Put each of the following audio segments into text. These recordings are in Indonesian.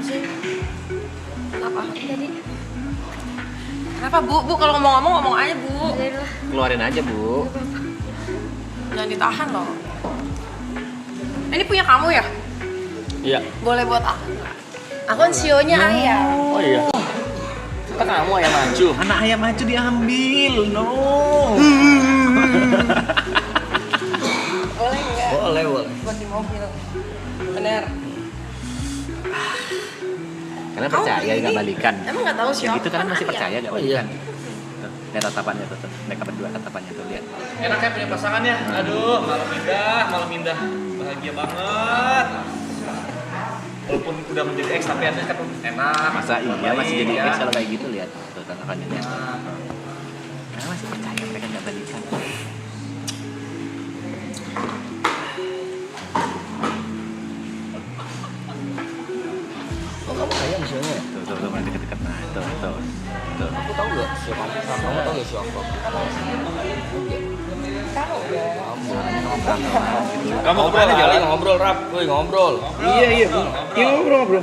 sih? Kenapa? Jadi Kenapa Bu? Bu kalau ngomong aja Bu. jadilah. Keluarin aja, Bu. Jangan ditahan loh. Ini punya kamu ya? Iya. Boleh buat aku? Aku kan sionya ayam. Oh iya. Kan kamu ayam maju. Anak ayam maju diambil. No. Boleh nggak? Boleh. Buat di mobil. Bener. Kalian Kamu percaya begini. nggak balikan? Emang nggak tahu Ya siapa? gitu kalian masih ayam. percaya nggak balikan? Tuh, lihat tatapannya tuh. Mereka berdua tatapannya tuh, lihat. Enak ya punya pasangan ya? Aduh, malam indah. Bahagia banget. Walaupun udah menjadi ex tapi kan enak. Masa iya baik, masih jadi ya. ex kalau kayak gitu, lihat tuh tatapannya lihat. Kalian masih percaya mereka nggak balikan? Oh kamu ayam misalnya? Tuh, main deket-deket. Nah, tuh. Aku tahu nggak siapa? Kamu tahu nggak siapa? Kamu Ngobrol kemana aja, jalan? ngobrol rap, woi ngobrol. Iya, ngobrol.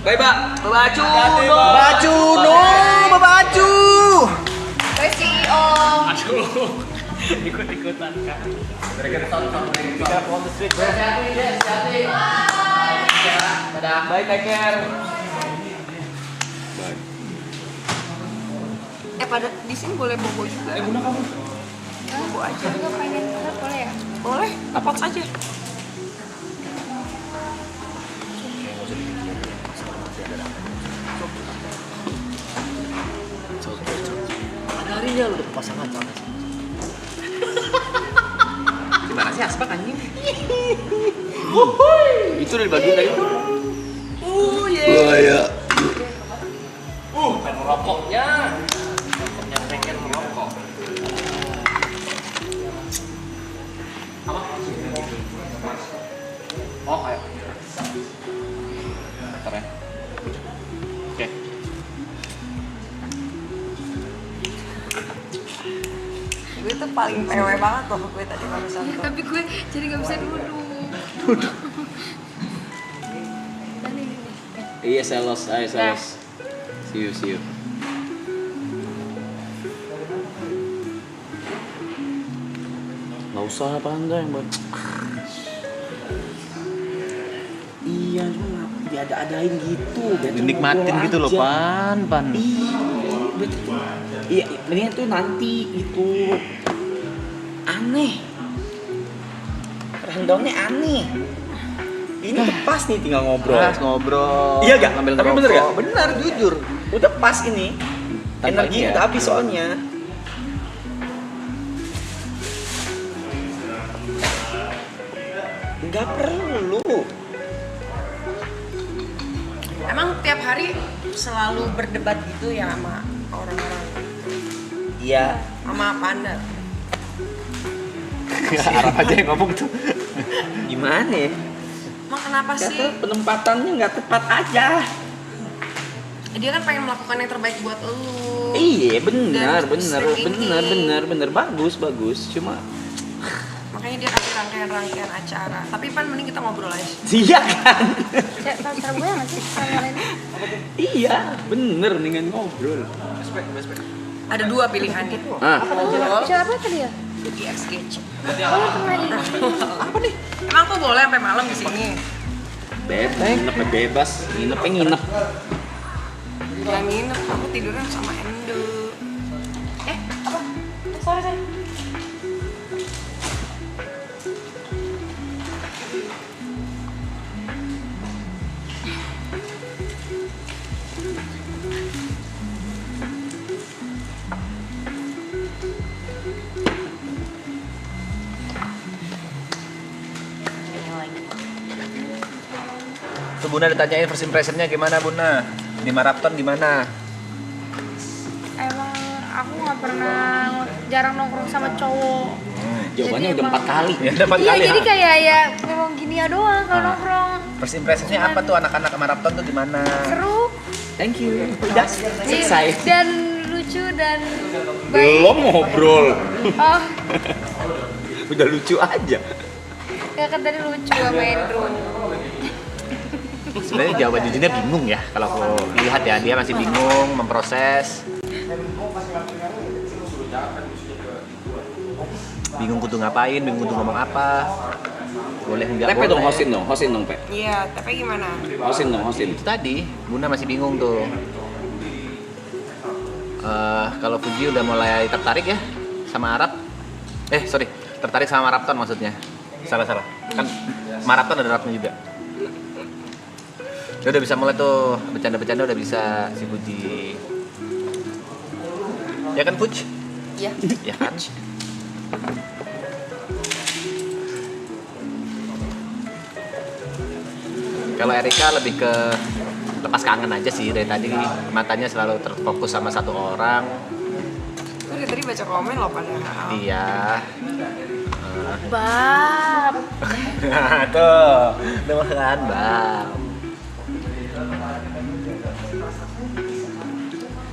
Baik pak, baju, Baju, Babaju. Saya CEO. Aduh, ikut-ikutan kan. baik take care. Pada di sini boleh bobo juga. Guna kamu. Bobo aja. Aku pengen kenapa boleh ya? Boleh, apa saja. Ada harinya lu dapet pasangan sama. Gimana sih asbak anjing? Itu udah dibagiin tadi. Pengen merokoknya. Rokoknya pengen merokok. Apa? Oh, ayo. Bentar ya. Oke. Gue tuh paling PW banget loh gue tadi barusan tuh. Tapi gue jadi nggak bisa duduk. Dan ini nih. Iya selos, ayo selos. See you. Nggak usah pandai buat. Iya cuma diada-adain gitu. biar Dinikmatin ngobrol gitu loh, aja. Pan. Iya, mendingan tuh nanti itu aneh. Rundownnya aneh. Ini udah pas nih tinggal ngobrol. Pas ngobrol. Iya nggak? Ngambil Tapi ngerokok. bener nggak? Bener, jujur. Udah pas ini. Tanpa Energi dia. udah habis soalnya. Nggak perlu. Emang tiap hari selalu berdebat gitu ya sama orang-orang, Iya. sama Panda. Arab aja yang ngomong tuh. Gimana ya? Emang kenapa Kata sih? penempatannya nggak tepat aja. Dia kan pengen melakukan yang terbaik buat lu. Iya benar, Dan sering ini. bagus. Cuma Makanya dia kasih rangkaian acara. Tapi Pan mending kita ngobrol aja. iya kan? Tahu cara gue nggak sih? Cara lain. Iya, bener dengan ngobrol. Ada dua pilihan nih. Ah, Cara apa tadi ya? Di XGC. Oh pernah di. Apa nih? Emang aku boleh sampai malam di sini? nginep bebas, nginep. Jangan nginep, aku tidurnya sama Endo. Apa? Sorry. Tuh Buna ditanyain first impressionnya gimana Buna? Di Marapton gimana? Emang aku nggak pernah jarang nongkrong sama cowok. Jawabannya Jadi udah emang- 4 kali. Ya dapat Iya kali. jadi kayak ya memang gini ya doang kalau Ah. nongkrong. First impressionnya apa tuh anak-anak Marapton tuh gimana? Seru. Thank you. Udah selesai. Dan lucu dan Belum ngobrol. Oh, Udah lucu aja. ya kan tadi lucu sama Andrew. Sebenarnya jawaban jujurnya bingung ya. Kalau aku lihat ya, dia masih bingung memproses. Bingung kudu ngapain, bingung kudu ngomong apa. Boleh nggak Tepe boleh. dong, hostin dong, Pe. Iya, tapi gimana? Hostin. Itu tadi, Bunda masih bingung tuh. Kalau Fuji udah mulai tertarik ya sama Arab. Sorry, tertarik sama maraton maksudnya. Salah. Kan maraton ada Arabnya juga. Dia udah bisa mulai tuh, bercanda-bercanda udah bisa si Fuji. Ya kan Fuj? Iya. Ya kan? Kalau Erika lebih ke lepas kangen aja sih, dari tadi matanya selalu terfokus sama satu orang. Gue dari tadi baca komen loh padahal. Iya. Bab. Tuh, udah kan, Bang.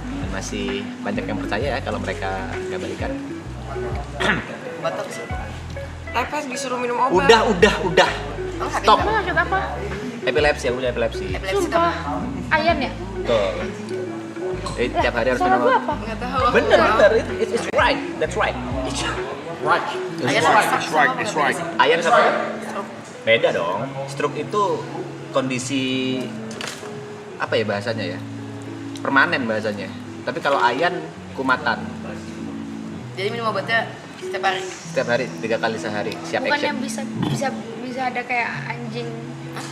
Dan masih banyak yang percaya ya kalau mereka nggak balikan. Batuk sih. Tepes disuruh minum obat. Udah. Oh, sakit Stop. nggak? Emang sakit apa? Epilepsi, aku punya epilepsi. Epilepsi Sumpah. Ayan ya? Tuh. Tiap hari harus Salah minum gua obat. apa? Nggak tahu. Bener. It's right. That's right. It's right. Ayah It's right. Ayan sama beda dong. Stroke itu kondisi apa ya bahasanya ya? Permanen bahasanya. Tapi kalau ayan kumatan. Jadi minum obatnya setiap hari. Setiap hari 3 kali sehari. Siap Bukannya action. bisa ada kayak anjing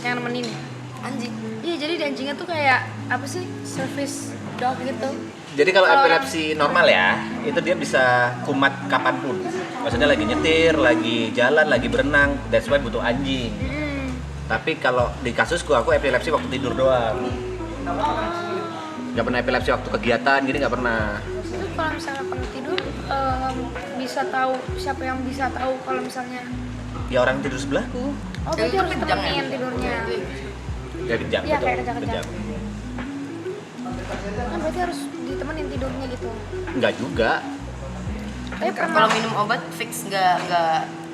yang nemenin ya? Anjing. Iya, jadi di anjingnya tuh kayak apa sih? Service dog gitu. Jadi kalau Kalau epilepsi normal ya, itu dia bisa kumat kapanpun. Maksudnya lagi nyetir, lagi jalan, lagi berenang. That's why butuh anjing. Tapi kalau di kasusku aku epilepsi waktu tidur doang. Gak pernah epilepsi waktu kegiatan gini, gak pernah. Itu kalau misalnya pernah tidur bisa tahu siapa yang bisa tahu kalau misalnya Ya orang tidur sebelahku. oh berarti Itu harus kejang ditemenin ya? tidurnya. Ya kejam. Iya, betul, kayak kejang-kejang. Kan berarti harus ditemenin tidurnya gitu. Enggak juga. Tapi Kalau pernah minum obat fix nggak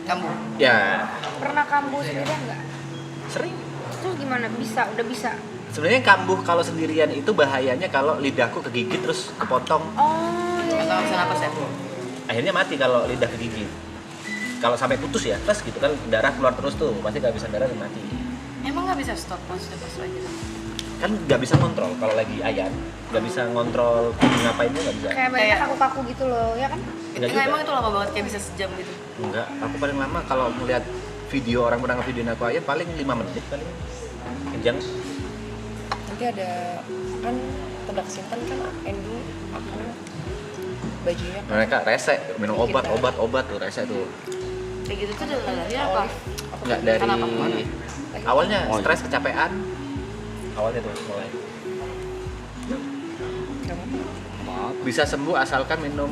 kambuh. Ya pernah kambuh sendirian nggak? sering. Terus gimana? Udah bisa. Sebenarnya kambuh kalau sendirian itu bahayanya kalau lidahku kegigit terus kepotong. Oh iya. Nggak tahu bisa napas ya. Akhirnya mati kalau lidah kegigit. Kalau sampai putus ya, terus gitu kan darah keluar terus tuh, pasti nggak bisa darah dan mati. Emang nggak bisa stop maksudnya pas lagi. Kan nggak bisa kontrol kalau lagi ayan, nggak bisa ngontrol ngapain tuh nggak bisa. Kayak banyak Kayak- kaku-kaku gitu loh, ya kan? Nggak Enggak, juga. emang itu lama banget kayak bisa sejam gitu. Enggak, aku paling lama kalau melihat video orang pernah ngevideoin aku ayan paling 5 menit paling. Kejang. Nanti ada kan Tedak Sinten kan Endu akan bajunya Mereka rese, minum obat tuh rese tuh. kayak gitu tuh dari apa? Nggak dari Kenapa? awalnya Oh, stres kecapean. Awalnya tuh mulai. Bisa sembuh asalkan minum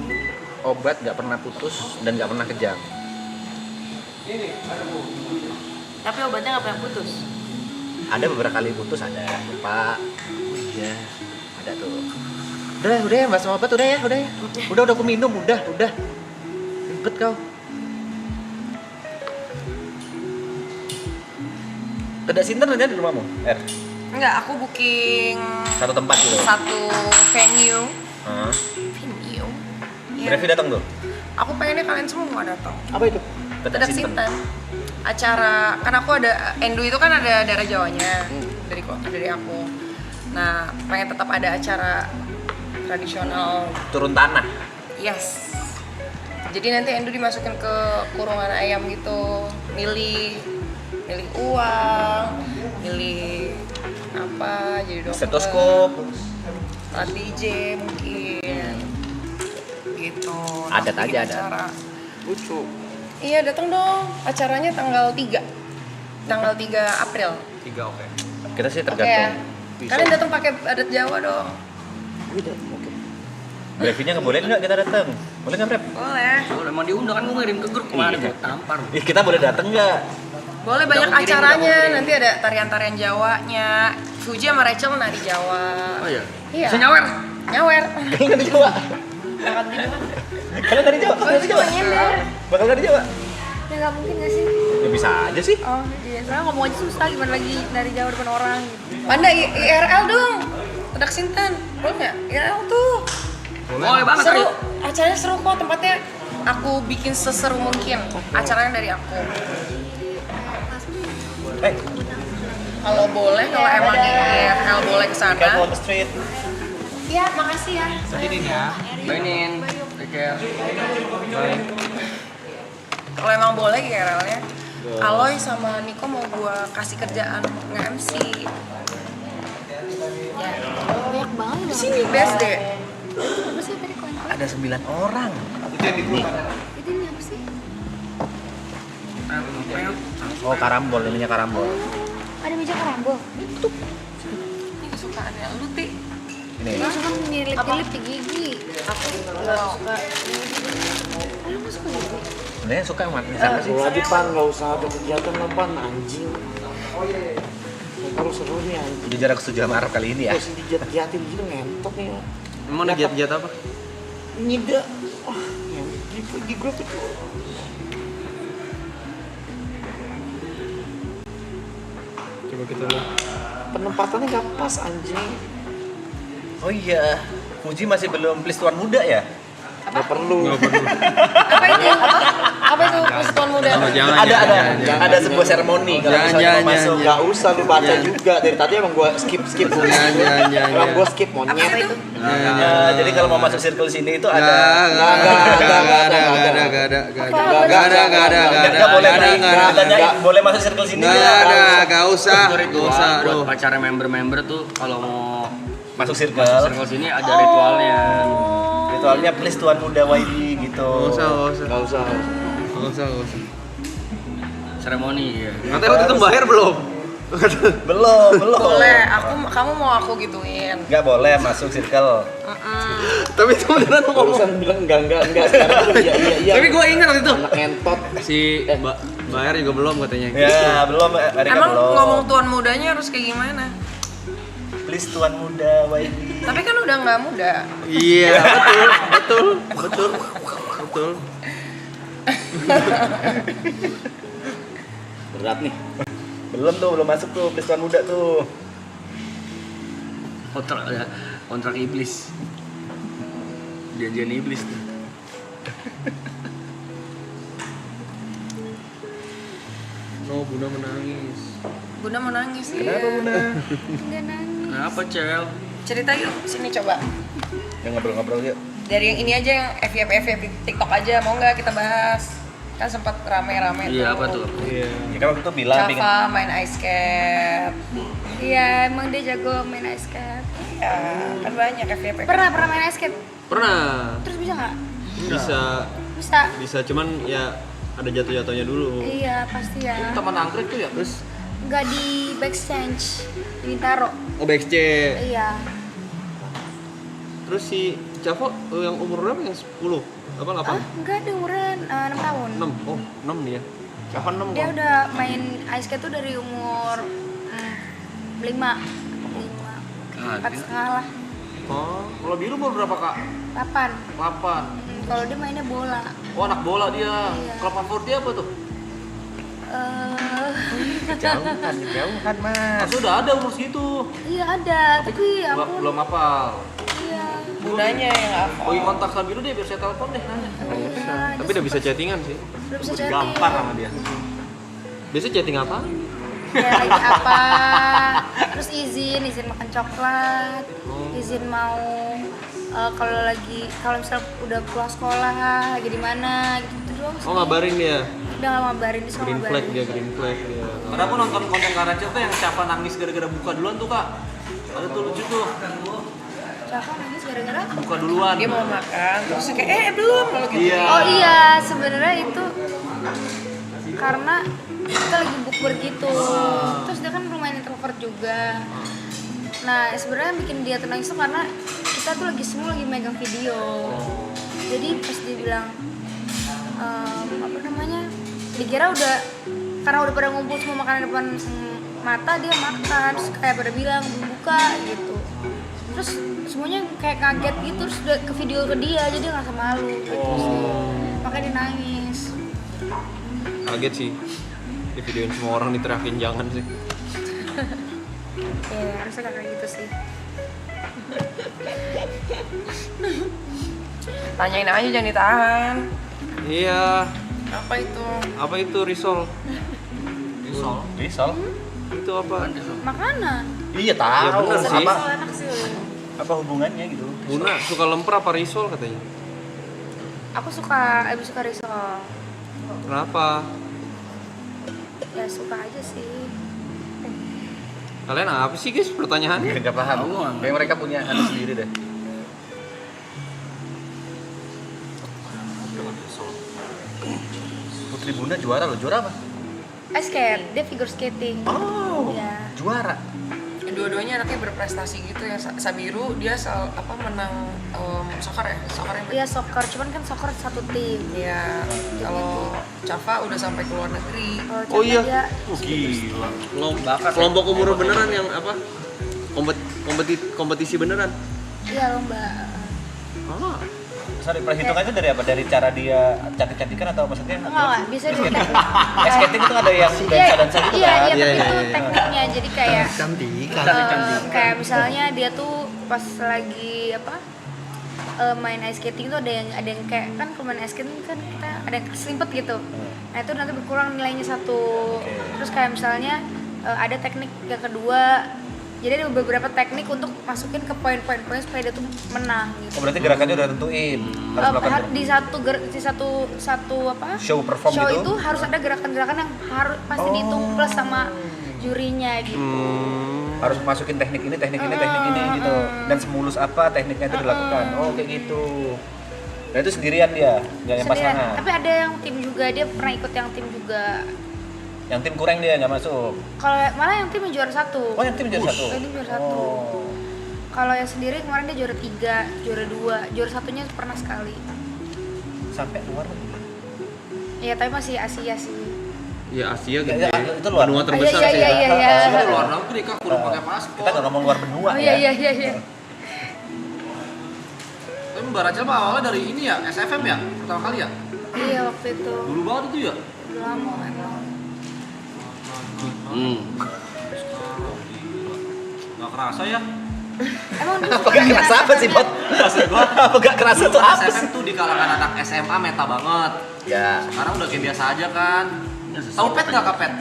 obat nggak pernah putus dan nggak pernah kejang. Tapi obatnya nggak pernah putus. Ada beberapa kali putus, ada lupa. Oh iya, ada tuh. Udah ya, bahas obat udah ya. Udah aku minum, udah. Ribet kau. Tidak Sinten ada di rumahmu? Enggak, aku booking Satu tempat gitu. satu venue. Hah? Venue. Brevi datang tuh. Aku pengennya kalian semua datang. Apa itu? Tedak Sinten. Acara kan aku ada Endu itu kan ada daerah Jawanya dari aku. Nah, pengen tetap ada acara tradisional. Turun tanah. Yes. Jadi nanti Endu dimasukin ke kurungan ayam gitu, milih uang, milih apa, jadi dokter, Stetoskop. alat DJ mungkin, gitu. Adat Bikin aja, adat. acara. Lucu. Iya datang dong, acaranya tanggal 3 April. 3 oke. Kita sih Oke ya. tergantung. Kalian datang pakai adat Jawa dong. Udah, oke. Brevinya nggak boleh nggak kita datang? Boleh nggak Brev? Boleh. Kalau emang diundang kan gue ngirim ke grup kemarin Iya. buat tampar. Kita boleh datang nggak? Boleh banyak Udah aku kirim, acaranya. udah aku kirim. Nanti ada tarian-tarian Jawanya. Fuji sama Rachel nari Jawa. Oh iya. Iya. Bisa nyawer. Nyawer. Kalian dari Jawa? Angkat video. Kalian dari Jawa? Bakal dari Jawa? Cuma nyender. Bakal dari Jawa? Ya nggak mungkin nggak sih? Ya bisa aja sih. Oh iya, soalnya ngomong aja susah, gimana lagi dari jauh depan orang gitu. Panda IRL dong. Tedak Sintan. Boleh nggak? IRL tuh. Boleh banget. Seru. Acaranya seru kok, tempatnya aku bikin seseru mungkin. Acaranya dari aku. Kalau boleh, kalau emang di IRL boleh ke sana. Kan on the street. Iya, makasih ya. Seginin ya. Mainin. Take care. Bye. Kalau emang boleh IRL-nya. Aloy sama Niko mau gua kasih kerjaan nge-MC. Ya. Banyak banget. Di sini best deh. Apa sih tadi koin? Ada 9 orang. Itu yang di grup. Itu ini apa sih? Oh, karambol, namanya karambol. Ada meja karambol. Ini kesukaannya lu, Ti. Ini. Ini cuma mirip-mirip di gigi. Aku nggak suka. Lu nggak suka gigi? Sebenarnya suka sama siapa sih? Kalau lagi Pan, nggak usah ada kegiatan lah Pan, anjing. Kalau seru nih anjing. Udah jarang setuju sama Arab kali ini ya. Terus dijat-jatin gitu ngentot nih. Emang ada giat-giat apa? Nyida. Wah, di grup itu. Coba kita lihat. Penempatannya nggak pas anjing. Oh iya, Fuji masih belum please tuan muda ya? Nggak perlu. Apa itu? Apa itu persatuan muda? Jangan, Ada sebuah seremoni kalau Jangan, misalnya mau jangan, masuk. Nggak usah lu baca juga. Dari tadi emang gua skip. Jangan. Emang gua skip monyet. itu? Jadi kalau mau masuk circle sini itu ada. Nggak Katanya boleh masuk circle sini Nggak usah. Buat pacara member-member tuh kalau mau masuk masuk circle. circle sini ada ritualnya. Ritualnya please tuan muda YB gitu. Nggak usah. Seremoni ya. Katanya waktu itu bayar belum? Belum. Boleh. Kamu mau aku gituin? Nggak boleh masuk circle. Tapi itu beneran ngomong. Urusan bilang enggak sekarang tuh iya. Tapi gue ingat waktu itu. Anak ngentot. Si bayar juga belum katanya. Ya, belum. Erika Emang belum. ngomong tuan mudanya harus kayak gimana? Please tuan muda YB. Tapi kan udah nggak muda. Iya, betul. Berat nih. Belum masuk tuh please tuan muda tuh. Kontrak iblis. Janjian iblis tuh. No, Bunda menangis. Bunda mau nangis ya. Kenapa Bunda? Nggak nangis. Kenapa, Cel? Cerita yuk, sini coba. Yang ngobrol-ngobrol yuk. Dari yang ini aja, yang FYP TikTok aja, mau nggak kita bahas? Kan sempat rame-rame Iya, apa tuh? Iya. Ya kan waktu itu bilang pingin Java main ice skate. Iya, emang dia jago main ice skate. Ya, kan banyak FYP. Pernah main ice skate? Pernah. Terus bisa nggak? Bisa, Bisa. cuman ya ada jatuh-jatuhnya dulu. Iya, pasti ya. Taman anggrek tuh ya? Terus Nggak di backstage, di Taro. oh backstage. Iya. Terus si Javo yang umur berapa yang 10? Apa 8? Enggak, dia umuran 6 tahun. 6. Oh, 6 dia. Javo 6 Dia kok. udah main ice skate tuh dari umur 5. 4 setengah lah. Oh, kalau biru umur berapa, Kak? 8. 8. Kalau dia mainnya bola. Oh, anak bola dia. Iya. Klub favorit dia apa tuh? kejauhan mas. Masih udah ada umur segitu. Iya ada, tapi ya ampun. Belum hafal. Iya. Bundanya yang apa? Bagi kontak sama biru deh biar saya telepon deh nanya. Iya, Tapi udah bisa chattingan sih. udah bisa chatting. Gampar sama dia. Biasa chatting apa? Ya lagi apa? Terus izin makan coklat, izin mau kalau misal udah pulang sekolah lagi di mana gitu doang sih. Oh, ngabarin dia. Udah nggak ngabarin, dia Green flag dia. Karena aku nonton konten Karaca tuh yang Cafa nangis gara-gara buka duluan tuh, Kak. Ada tuh lucu tuh. Siapa nangis gara-gara? Buka duluan. Dia mau makan, terus kayak belum kalau gitu. Iya. Oh iya, sebenarnya itu karena kita lagi bukber gitu. Terus dia kan lumayan introvert juga. Nah, sebenarnya bikin dia tuh nangis tuh karena kita tuh semua lagi megang video. Jadi pas dia bilang apa namanya? Dikira karena udah pada ngumpul semua makanan depan mata, dia makan. Terus kayak pada bilang belum buka gitu. Terus semuanya kayak kaget gitu, terus udah ke video ke dia, jadi dia ngerasa malu gitu sih. Makanya dia nangis. Kaget sih. Di videoin semua orang diteriakin jangan sih. Ya harusnya gak kayak gitu sih. Tanyain aja jangan ditahan. Iya. Apa itu? Risol? Risol. Itu apa? Makanan. Iya Iya tahu. bener sih. Apa Risol enak sih. apa hubungannya gitu? Buna suka lemper apa risol katanya? Aku suka risol. Kenapa? Ya suka aja sih. Kalian apa sih guys pertanyaannya? Gak paham. Kayak mereka punya anu sendiri deh. Putri Bunda juara loh. Juara apa? Ice skate, dia figure skating. Oh. Ya. Juara. Dua-duanya anaknya berprestasi gitu ya. Sabiru dia menang soccer ya? Soccer ya? Iya soccer, cuman kan soccer satu tim. Iya. Kalau Cava udah sampai ke luar negeri. Kalau Oh Caka iya. dia Gila. Kelompok umur beneran yang apa? Kompetisi beneran. iya lomba. Ah. Sorry, perhitungannya dari apa? Dari cara dia cantik-cantikan atau maksudnya? Enggak, bisa di Ice skating itu ada yang dansa-dansa gitu iya, kan? iya, tapi Iya, itu iya. tekniknya. Jadi kayak Cantik. kayak misalnya dia tuh pas lagi main ice skating tuh ada yang kayak kan kalau main ice skating kan kita ada yang selimpet gitu. Nah itu nanti berkurang nilainya 1. Oke. Terus kayak misalnya ada teknik yang kedua. Jadi ada beberapa teknik untuk masukin ke poin-poin supaya dia tuh menang gitu. Oh, berarti gerakannya udah tentuin. Harus melakukan Di satu apa? show perform Show gitu. itu harus ada gerakan-gerakan yang harus pasti dihitung plus sama jurinya gitu. Harus masukin teknik ini gitu. Dan semulus apa tekniknya itu dilakukan. Oh, kayak gitu. Nah, itu sendirian dia, nggak yang Sendirian. pasangan. Tapi ada yang tim juga, dia pernah ikut yang tim juga. Yang tim kurang dia nggak masuk. Kalau malah yang tim yang juara 1. Oh, yang tim juara 1. Yang tim juara 1. Oh. Kalau yang sendiri kemarin dia juara 3, juara 2, juara 1-nya pernah sekali. Sampai luar negeri. Iya, tapi masih Asia sih. Ya Asia Ya, gitu. ya, itu luar. Benua Oh, terbesar iya, sih. iya, iya, iya. Sebenarnya luar negeri kak, kudu pakai paspor. Kita nggak ngomong luar benua Oh ya. iya, iya, iya. Tapi Mbak Rachel mah awalnya dari ini ya, SFM ya? Pertama kali ya? Iya, waktu itu. Dulu banget itu ya? Udah lama emang. Gak kerasa ya? Emang dulu Apa gak kerasa apa sih, Bot? Maksud gua apa gak kerasa tuh apa sih? SFM tuh di kalangan anak SMA meta banget. Ya. Sekarang udah kayak biasa aja kan. Tahu pet nggak kak pet?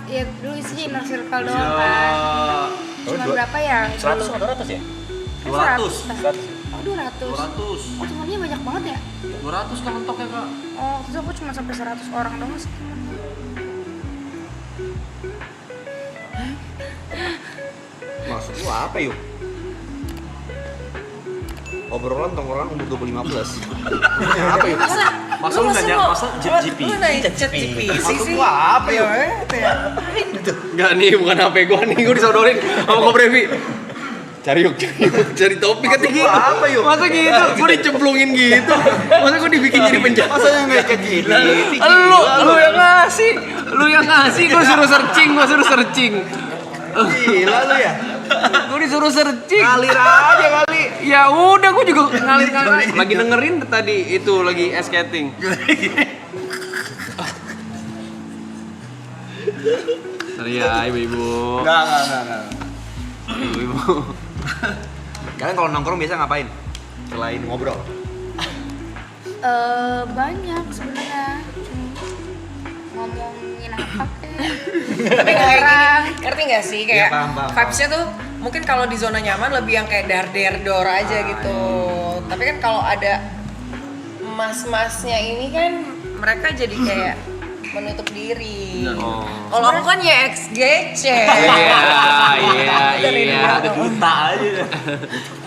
Ya dulu isinya inner circle Iya. doang kan. Oh, Cuma dua- berapa ya? 100 atau 200 ya? 200. 100. Oh 200. 200. Oh temennya banyak banget ya? 200 kan mentok ya kak? Oh terus aku cuma sampai 100 orang doang sih. Maksud lu apa yuk? Obrolan tongkrongan umur 25 plus. Apa yuk? Masa lu nanya, masa GP? Lu nanya chat GPC sih? Gua apa yuk? Enggak nih, bukan HP gua nih, gua disodorin sama Ko Brevi. Cari yuk, cari topik kata gitu. Apa yuk? Masa gitu? Gua dicemplungin gitu. Masa gua dibikin jadi penjahat? Masa yang enggak kayak gini? Lu yang ngasih, gua suruh searching. Gila lu ya. Gua disuruh searching. Ngalir aja kali. Ya udah, gua juga ngalir. Lagi dengerin tadi itu lagi ice skating. Sorry ya ibu-ibu. Enggak. Ibu-ibu. Kalian kalau nongkrong biasa ngapain? Selain ngobrol. Banyak sebenarnya. Ngomongin apa kayak. Tapi kayak gini, ngerti gak sih? Kayak Iya, paham. vibes-nya tuh mungkin kalau di zona nyaman lebih yang kayak dar-der-dor aja gitu. Tapi kan kalau ada mas-masnya ini kan mereka jadi kayak menutup diri. Oh. Kalau aku kan ya ex-GC. Iya. Udah Buta aja.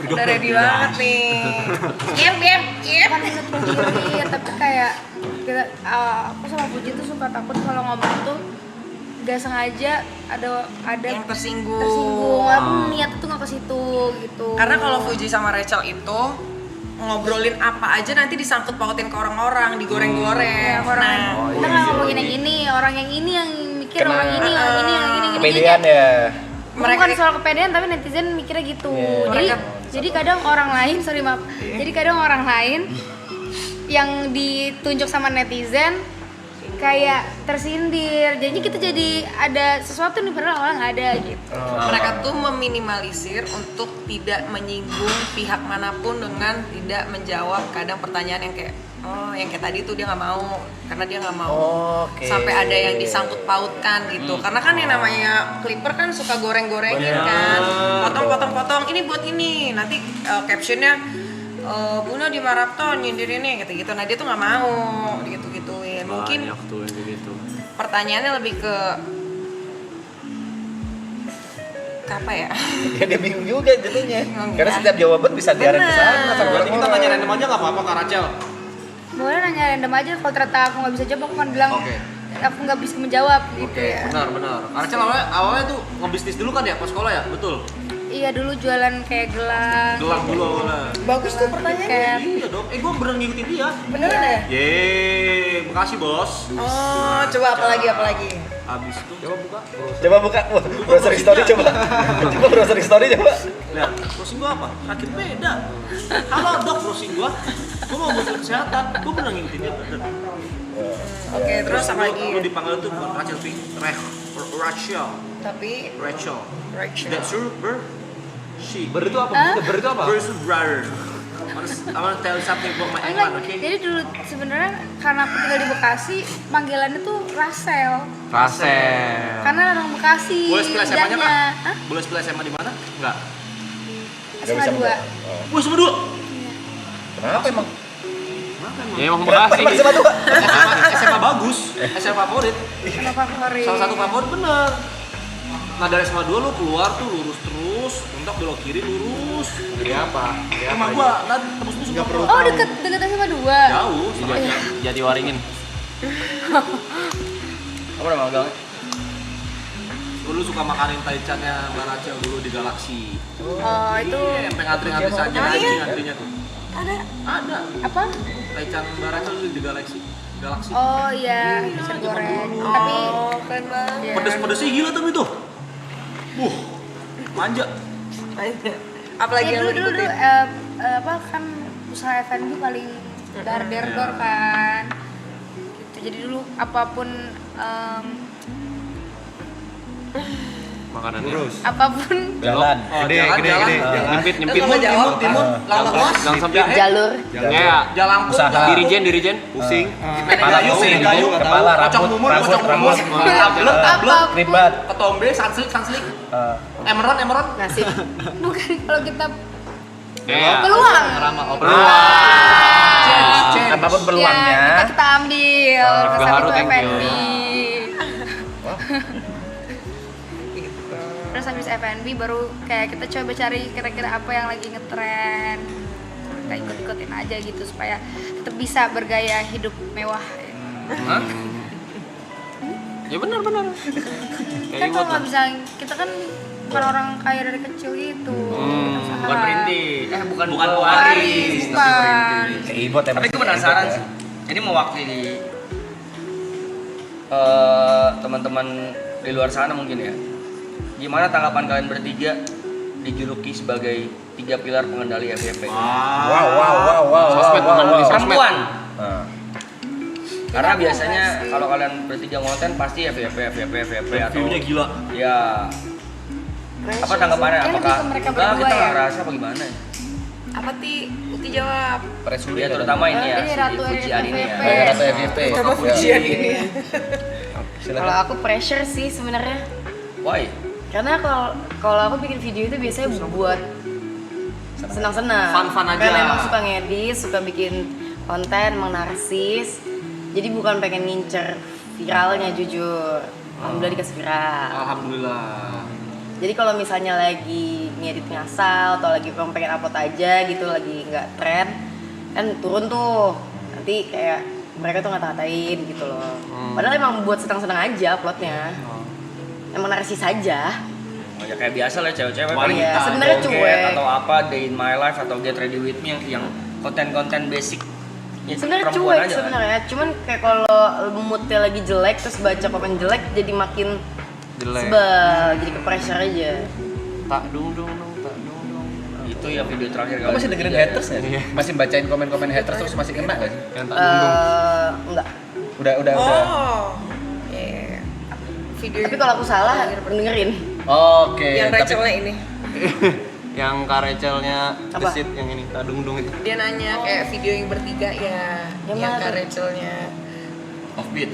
Udah ready banget nih. Yep. Bukan menutup diri, tapi kayak aku sama Puji tuh suka takut kalau ngomong tuh gak sengaja ada Yang tersinggung. Aku niat tuh nggak ke situ gitu. Karena kalau Fuji sama Rachel itu ngobrolin apa aja nanti disangkut pautin ke orang-orang, digoreng-goreng. ya, orang Nah, kita nggak ngomongin yang ini, orang yang ini yang mikir orang ini, orang ini, yang ini. Kepedean ya. Bukan soal kepedean tapi netizen mikirnya gitu. Iya. Jadi kadang orang lain, sorry maaf. Jadi kadang orang lain yang ditunjuk sama netizen kayak tersindir. Jadi kita jadi ada sesuatu nih padahal awalnya nggak ada gitu. Mereka tuh meminimalisir untuk tidak menyinggung pihak manapun dengan tidak menjawab kadang pertanyaan yang kayak yang kayak tadi tuh dia nggak mau karena dia nggak mau Oke. sampai ada yang disangkut pautkan gitu karena kan yang namanya clipper kan suka goreng-gorengin kan potong ini buat ini nanti captionnya Buna di maraton nyindir ini gitu-gitu. Nah dia tuh nggak mau gitu-gituin. Mungkin Banyak tuh yang kayak gitu. pertanyaannya lebih ke apa ya? Ya dia bingung juga jadinya. Bingung, Karena ya. setiap jawaban bisa diarahkan ke sana. Bener. sama Berarti kita orang. tanya random aja nggak apa-apa Kak Rachel. Boleh nanya random aja kalau ternyata aku nggak bisa jawab aku kan bilang Oke. aku nggak bisa menjawab gitu Oke, ya. benar. Kak Rachel awalnya tuh ngebisnis dulu kan ya pas sekolah ya, betul? Iya dulu jualan kayak gelang. Gelang dulu awalnya. Bagus tuh pertanyaannya. Kayak Iya dong, gua beneran ngikutin dia. Beneran ya? Yeay, makasih bos. Oh, coba apa lagi? Abis itu coba buka. Coba buka. Wah, browsing story coba. Coba browsing story coba. Lihat, browsing gua apa? Rakit beda. Halo dok, browsing gua. Gua mau butuh kesehatan. Gua beneran ngikutin dia bener. Oke, terus apa lagi? Lu dipanggil tuh bukan Rachel, Pi. Rachel. Tapi Rachel. Rachel. That's your bird. She. Ber itu apa? Ber itu apa? Bird is brother. I wanna tell you something about my enggak, England, okay? jadi dulu sebenarnya karena aku tinggal di Bekasi, panggilannya tuh Rasel. Rasel. Karena orang Bekasi. Boleh sekolah SMA-nya lidahnya. Kak? Hah? Boleh sekolah SMA di mana? Enggak. Nggak bisa SMA 2. menjawab. Oh. Wah, sama dua. Kenapa emang? Ya emang Bekasi. Kenapa sama tuh, Pak? SMA bagus, SMA favorit. Kenapa favorit? Salah satu favorit bener. Nah dari SMA 2 lu keluar tuh lurus terus, mentok belok kiri lurus. Jadi apa? Rumah gua nanti tembus musuh nggak perlu. Oh deket SMA 2. Jauh, setengah jam. Jadi waringin. Apa nama magangnya? Dulu suka makanin taichannya Mbak Rachel dulu di Galaxy. Oh itu Iya, sampai ngantri-ngantri saja antrinya tuh. Ada. apa? Taichan Mbak Rachel dulu di Galaxy. Oh iya, bisa goreng. Tapi Oh, keren banget. ya. Pedes-pedesnya gila tapi tuh. Manja. Apalagi Ya, yang dulu lu dulu ikutin? apa kan usaha F&B paling dar-der-dor kan. Gitu. Jadi dulu apapun Makanannya. apapun Jalan. Gede. Nyempit. Lu nggak mau jawab? Timun, lama bos. Gang sempit. jalur. Ya. Jalan Usaha. Dirijen. Pusing. Kepala kayu, pusing, kayu, kepala, pocong rambut, mumur, rambut, pocong mumur. rambut. Tablet, Apapun. Ribet. ketombe, sanslik. Emeron. Nasib. Bukan kalau kita Ya. peluang. Apapun Ya, peluangnya. kita ambil pas Gaharu, itu thank you. F&B. Terus habis F&B baru kayak kita coba cari kira-kira apa yang lagi ngetren. Kita ikut-ikutin aja gitu supaya tetap bisa bergaya hidup mewah. Hah? Ya benar. Kan kalau nggak bisa, kita kan bukan orang kaya dari kecil gitu. Kita usaha. Bukan perintis. Bukan Waris, bukan. Kayak ibot emang. Tapi gue penasaran sih. Ini mewakili teman-teman di luar sana mungkin ya. Gimana tanggapan kalian bertiga dijuluki sebagai 3 pilar pengendali FYP? Wow. Sosmed, pengendali sosmed. Perempuan. Nah. Karena biasanya kalau kalian bertiga ngonten pasti FYP atau View-nya gila. ya. Apa tanggapannya? Kayak Apakah lebih ke mereka enggak, berdua kita ya? nggak ngerasa apa gimana? Apa Uti jawab? Ya terutama ini ya Ini si Ratu pujian ini ya. FYP. Ratu FYP. Coba pujian ini. Kalau aku pressure sih sebenarnya. Why? Karena kalau aku bikin video itu biasanya buat senang-senang. Fun-fun aja. Karena emang suka ngedit, suka bikin konten, emang narsis. Jadi bukan pengen ngincer viralnya jujur. Alhamdulillah dikasih viral. Alhamdulillah. Jadi kalau misalnya lagi ngedit ngasal atau lagi pengen upload aja gitu, lagi nggak tren, kan turun tuh. Nanti kayak mereka tuh ngata-ngatain gitu loh. Padahal emang buat senang-senang aja uploadnya. Emang narsis saja. Ya kayak biasa lah cewek-cewek paling Iya, sebenarnya joget cuek. atau apa day in my life atau get ready with me yang konten-konten basic. Ya, Sebenarnya perempuan cuek aja kan. sebenarnya. Cuman kayak kalau moodnya lagi jelek terus baca komen jelek jadi makin Jelek. sebel, jadi ke pressure aja. Tak dung dung. Itu yang video terakhir Kamu masih dengerin haters nggak sih? Masih bacain komen-komen haters terus masih kena nggak sih? Yang tak dung dung. Enggak. Udah. Oh. Iya. Video Tapi kalau aku salah, dengerin. Oke. yang tapi- Rachelnya ini. yang Kak Rachelnya Apa? gesit yang ini, Kak Dung itu. Dia nanya kayak video yang bertiga ya. Yang Yang mana Kak tuh? Rachelnya. Offbeat.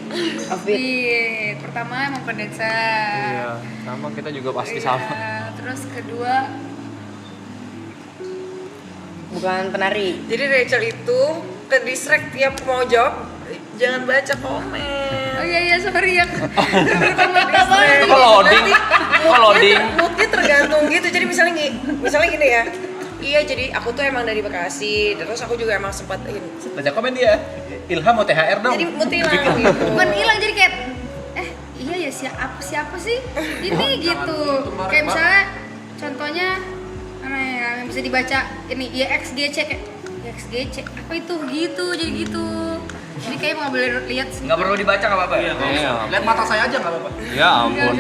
Offbeat. Iya, pertama emang pendensa. Iya, sama kita juga pasti sama. Terus kedua Bukan penari. Jadi Rachel itu ke distract tiap mau jawab jangan baca komen. oh iya sorry ya. Kok loading? Kok loading? Moodnya tergantung gitu. Jadi misalnya gini ya. Iya, jadi aku tuh emang dari Bekasi. Terus aku juga emang sempat Baca komen dia. Ilham mau THR dong. jadi mood hilang gitu. Bukan hilang jadi kayak iya ya siapa sih ini gitu. Kayak misalnya contohnya mana ya yang bisa dibaca ini YXGC kayak YXGC apa itu gitu jadi gitu. Jadi kayak nggak boleh lihat sih. Nggak perlu dibaca nggak apa-apa ya? Iya. Lihat mata saya aja nggak apa-apa. Ya ampun.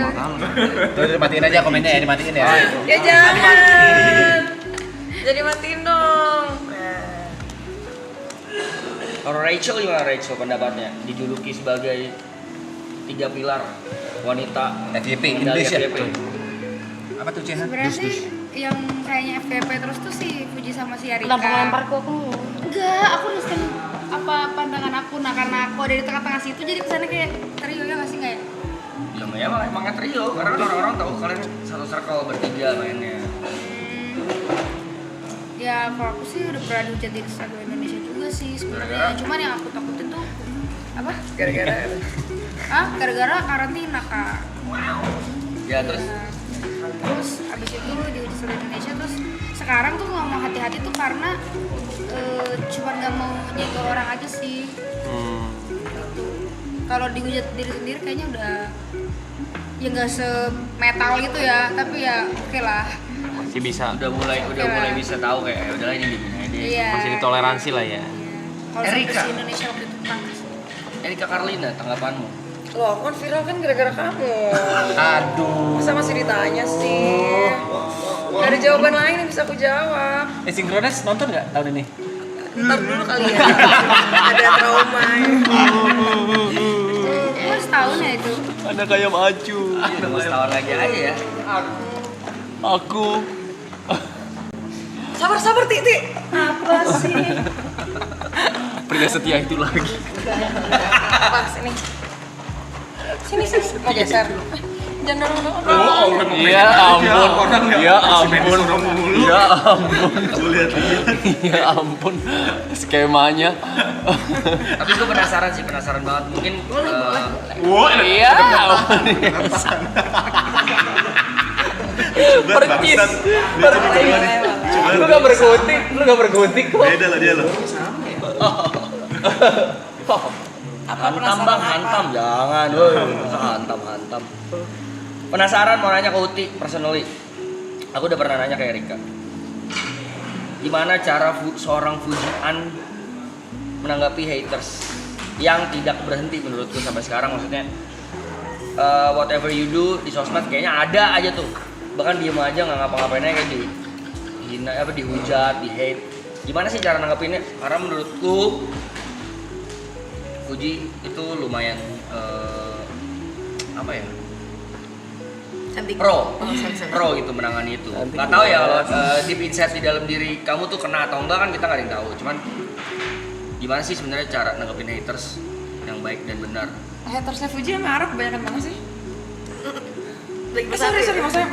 Tuh dimatiin aja komennya ya, dimatiin ya. Ya jangan. Jadi matiin dong. Nah. Kalau Rachel gimana Rachel pendapatnya? Dijuluki sebagai 3 pilar wanita FYP pengendali Inggris ya. FYP. Apa tuh Cih? Sebenarnya sih yang kayaknya FVP terus tuh si Fuji sama si Arika. Kenapa ngelempar ke aku? Enggak, aku nuliskan apa pandangan aku. Nah karena aku ada di tengah-tengah situ jadi kesannya kayak trio ya nggak sih nggak ya? Ya emang trio karena kan orang-orang tahu kalian satu circle bertiga mainnya. Ya kalau aku sih udah pernah dihujat di Instagram Indonesia juga sih sebenarnya. Cuman yang aku takutin tuh apa? Gara-gara Gara-gara karantina kak. Ya terus Terus abis itu dihujat seluruh Indonesia terus sekarang tuh ngomong hati-hati tuh karena cuma nggak mau nyenggol orang aja sih. Gitu. Kalau dihujat diri sendiri kayaknya udah ya nggak semetal gitu ya, tapi ya oke lah. Masih bisa. udah mulai bisa tahu kayak udahlah ini gini aja. Iya. Masih ditoleransi lah ya. Kalau sampai Erika. si Indonesia waktu itu tangkas. Erika Carlina tanggapanmu? Loh, aku kan viral kan gara-gara kamu. Aduh. Masa masih ditanya sih? Gak ada jawaban lain yang bisa aku jawab. Synchronize nonton nggak tahun ini? Ntar dulu kali ya. Ada trauma ya. Cuma setahun ya itu. Ada kayak maju. Tunggu setahun lagi aja ya. Aku. Sabar Titi. Apa sih? Pria setia itu lagi. Apa sini? Sini. Mau geser. Jangan dorong. Ya ampun. Ya ampun. Ya ampun. Ya ampun. Skemanya. Tapi gue penasaran banget mungkin. Iya. Percis. Lu gak berkutik kok. Beda lah dia loh. Hantam jangan, woi. Hantam. Penasaran mau nanya ke Uti personally. Aku udah pernah nanya ke Erika. Gimana cara seorang Fujian menanggapi haters yang tidak berhenti menurutku sampai sekarang, maksudnya whatever you do di sosmed kayaknya ada aja tuh. Bahkan diem aja nggak ngapa-ngapainnya kayak dihujat, di hate. Gimana sih cara nanggepinnya? Karena menurutku Fuji itu lumayan apa ya? Cantik. Pro gitu menangani itu. Nggak tahu ya kalau deep inside di dalam diri kamu tuh kena atau enggak kan kita nggak ada yang tahu. Cuman gimana sih sebenarnya cara nanggepin haters yang baik dan benar? Hatersnya Fuji sama Arab kebanyakan banget sih. Sorry. Maksudnya.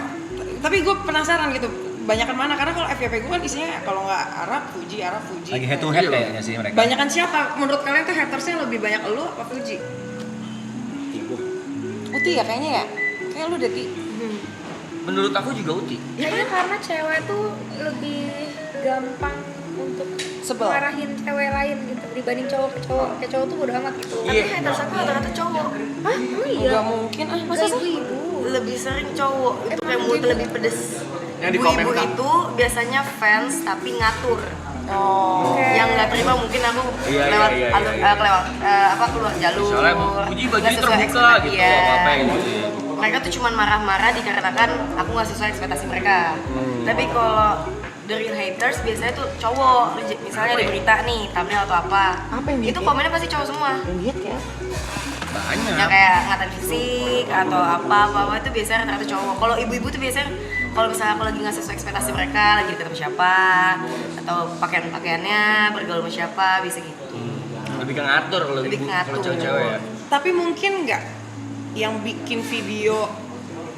Tapi gue penasaran gitu. Banyakan mana? Karena kalau FYP gue kan isinya kalau nggak Arab Fuji. Lagi head to head Iya. kayaknya sih mereka. Banyakan siapa? Menurut kalian tuh hatersnya lebih banyak elu apa Fuji? Uti ya kayaknya ya. Kayak lu deh Ti. Menurut aku juga Uti. Kayaknya karena cewek tuh lebih gampang untuk Sebel. marahin cewek lain gitu dibanding cowok ke cowok. Kayak cowok tuh bodo amat gitu. Tapi haters aku rata-rata cowok. Hah? Emang iya? Gak mungkin Masa ibu-ibu? Lebih sering cowok. Itu kayak mulut lebih pedes. Yang Ibu-ibu dikomenkan. itu biasanya fans tapi ngatur. Oh. Yang nggak terima mungkin aku Iya, lewat iya, alur- iya. kelewat keluar jalur. Soalnya Fuji nggak bajunya sesuai terbuka ekspektasi. gitu, Iya. apa gitu. Mereka tuh cuma marah-marah dikarenakan aku nggak sesuai ekspektasi mereka. Tapi kalau the real haters biasanya tuh cowok. Misalnya ada berita nih, thumbnail atau apa. Apa yang Itu komennya pasti cowok semua. Lihat ya. Banyak. Yang kayak ngatain fisik atau apa itu biasanya rata-rata cowok. Kalau ibu-ibu tuh biasanya kalau misalnya aku lagi nggak sesuai ekspektasi mereka, lagi deket sama siapa, atau pakaiannya bergaul sama siapa, bisa gitu. Lebih ke ngatur kalau Lebih ibu, ke ngatur. kalau cewek-cewek ya. Tapi mungkin nggak yang bikin video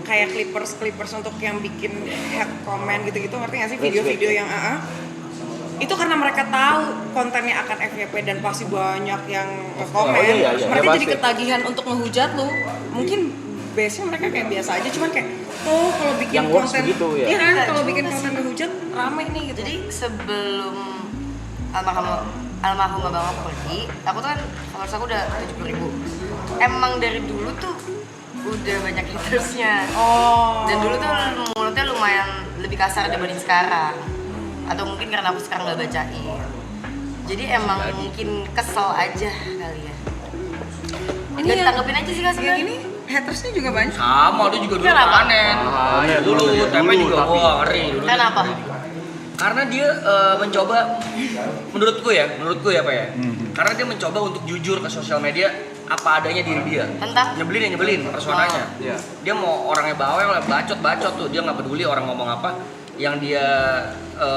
kayak clippers untuk yang bikin hate comment gitu-gitu, ngerti nggak sih video-video yang itu karena mereka tahu kontennya akan FYP dan pasti banyak yang komen. iya. Mereka Ya, jadi pasti. ketagihan untuk ngehujat lu. Mungkin biasanya mereka kayak biasa aja, cuman kayak kalau bikin Yang works konten begitu, ya. iya kan, Enggak, kalau cuma bikin sih. konten ngehujat rame nih gitu. Jadi sebelum almarhum abang aku pergi, aku tuh kan followers aku udah 70.000. Emang dari dulu tuh udah banyak hatersnya. Dan dulu tuh mulutnya lumayan lebih kasar dibanding sekarang. Atau mungkin karena aku sekarang nggak bacain. Jadi emang mungkin kesel aja kali ya. Ini Dan yang- tanggepin aja sih kak Yang sebenarnya. ini hatersnya juga banyak. Sama, dia juga dulu Kenapa? panen. Panen Dulu, dulu, tempe juga tapi. wah ngeri dulu. Kenapa? Karena dia mencoba, menurutku ya Pak ya. Karena dia mencoba untuk jujur ke sosial media apa adanya diri dia. Tentang? Nyebelin personanya. Iya. Dia mau orangnya bawel, bacot tuh, dia nggak peduli orang ngomong apa. Yang dia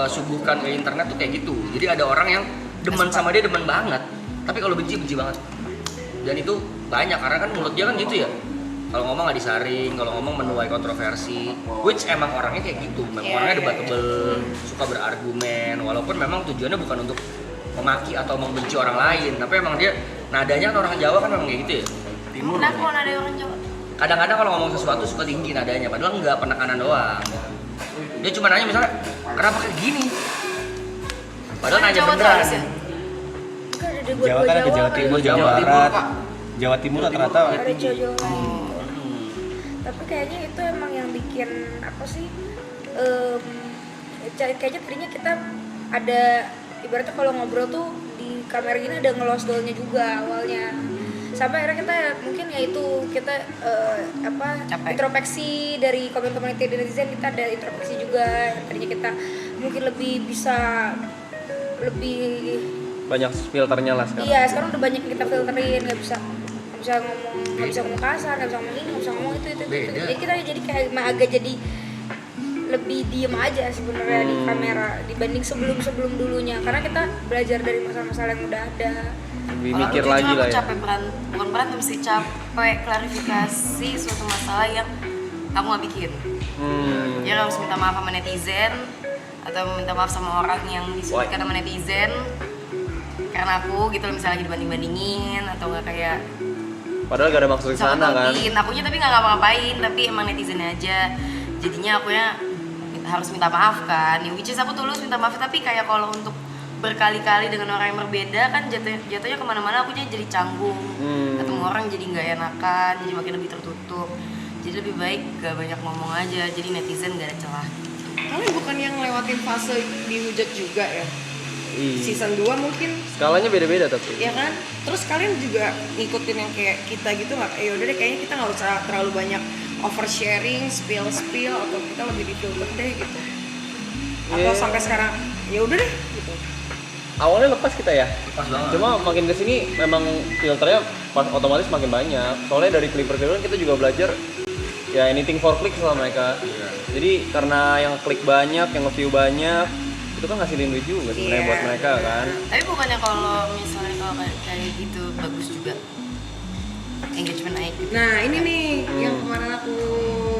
suguhkan ke internet tuh kayak gitu. Jadi ada orang yang demen sama dia, demen banget. Tapi kalau benci banget. Dan itu banyak karena kan mulut dia kan gitu ya. Kalau ngomong nggak disaring, kalau ngomong menuai kontroversi, which emang orangnya kayak gitu, memang orangnya debatable, suka berargumen, walaupun memang tujuannya bukan untuk memaki atau membenci orang lain, tapi emang dia nadanya kan orang Jawa kan memang kayak gitu ya. Timur. Kenapa kalau ada orang Jawa? Kadang-kadang kalau ngomong sesuatu suka tinggi nadanya, padahal enggak, penekanan doang. Dia cuma nanya misalnya, kenapa kayak gini? Padahal Orang nanya Jawa tuh beneran. harusnya. Kan ada dua Jawa kan ada Jawa kan. Timur, Jawa Jawa Timur, Barat, Pak. Jawa Timur rata-rata Ada Jawa. Hmm. Tapi kayaknya itu emang yang bikin apa sih? Kayaknya tadinya kita ada ibaratnya kalau ngobrol tuh di kamera gini ada ngelos dolnya juga awalnya. Sampai akhirnya kita mungkin ya itu kita Capek. introspeksi dari komen-komen netizen, kita ada introspeksi juga. Tadinya kita mungkin lebih bisa lebih Banyak filternya lah sekarang. iya sekarang udah banyak yang kita filterin, nggak bisa ngomong kasar, nggak bisa ngomong ini, nggak bisa ngomong itu. Beda. Jadi kita jadi kayak agak jadi lebih diem aja sebenarnya di kamera dibanding sebelum dulunya, karena kita belajar dari masalah-masalah yang udah ada. Lebih Kalau mikir aku lagi cuma lah ya. capek bukan berantem sih, capek klarifikasi suatu masalah yang aku nggak bikin. Ya harus minta maaf sama netizen atau minta maaf sama orang yang disebutkan sama netizen karena aku gitu loh, misalnya lagi dibanding-bandingin atau nggak kayak Padahal gak ada maksud ke sana kan. akunya tapi nggak ngapa-ngapain, tapi emang netizennya aja jadinya akunya harus minta maaf kan, which is aku tulus minta maaf, tapi kayak kalau untuk berkali-kali dengan orang yang berbeda kan jatuhnya kemana-mana akunya jadi canggung, ketemu orang jadi nggak enakan, jadi makin lebih tertutup, jadi lebih baik gak banyak ngomong aja, jadi netizen gak ada celah. Kalian bukan yang lewatin fase dihujat juga ya? Season 2 mungkin, Skalanya beda-beda tapi. ya kan? Terus kalian juga ngikutin yang kayak kita gitu nggak? Yaudah deh kayaknya kita nggak usah terlalu banyak oversharing, spill, atau kita lebih di filter deh gitu. Atau sampai sekarang, ya udah deh gitu. Awalnya lepas kita ya. Pas banget. Cuma makin kesini memang filternya otomatis makin banyak. Soalnya dari clipper-clipper kita juga belajar ya anything for click sama mereka. Jadi karena yang klik banyak, yang nge-view banyak, itu kan ngasilin duit juga sebenarnya buat mereka kan. Tapi bukannya kalau misalnya kalau kayak gitu bagus juga engagement naik gitu. Nah ini nih yang kemarin aku